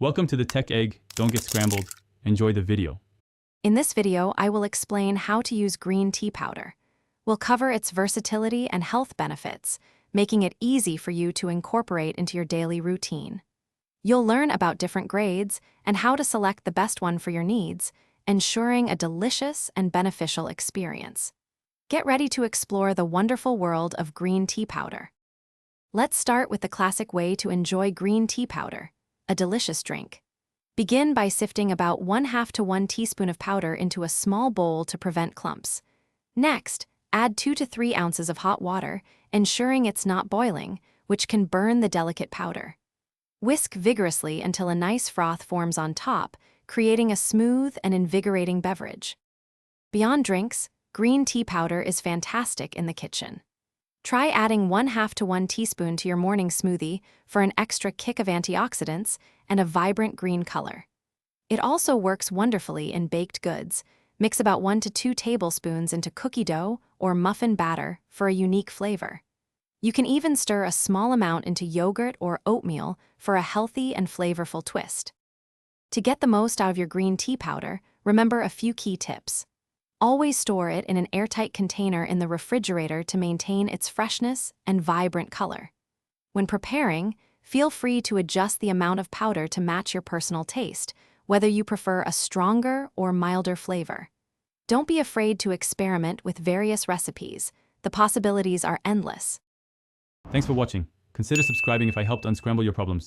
Welcome to the Tech Egg. Don't get scrambled. Enjoy the video. In this video, I will explain how to use green tea powder. We'll cover its versatility and health benefits, making it easy for you to incorporate into your daily routine. You'll learn about different grades and how to select the best one for your needs, ensuring a delicious and beneficial experience. Get ready to explore the wonderful world of green tea powder. Let's start with the classic way to enjoy green tea powder, a delicious drink. Begin by sifting about 1/2 to 1 teaspoon of powder into a small bowl to prevent clumps. Next, add 2 to 3 ounces of hot water, ensuring it's not boiling, which can burn the delicate powder. Whisk vigorously until a nice froth forms on top, creating a smooth and invigorating beverage. Beyond drinks, green tea powder is fantastic in the kitchen. Try adding 1/2 to 1 teaspoon to your morning smoothie for an extra kick of antioxidants and a vibrant green color. It also works wonderfully in baked goods. Mix about 1 to 2 tablespoons into cookie dough or muffin batter for a unique flavor. You can even stir a small amount into yogurt or oatmeal for a healthy and flavorful twist. To get the most out of your green tea powder, remember a few key tips. Always store it in an airtight container in the refrigerator to maintain its freshness and vibrant color. When preparing, feel free to adjust the amount of powder to match your personal taste, whether you prefer a stronger or milder flavor. Don't be afraid to experiment with various recipes. The possibilities are endless. Thanks for watching. Consider subscribing if I helped unscramble your problems.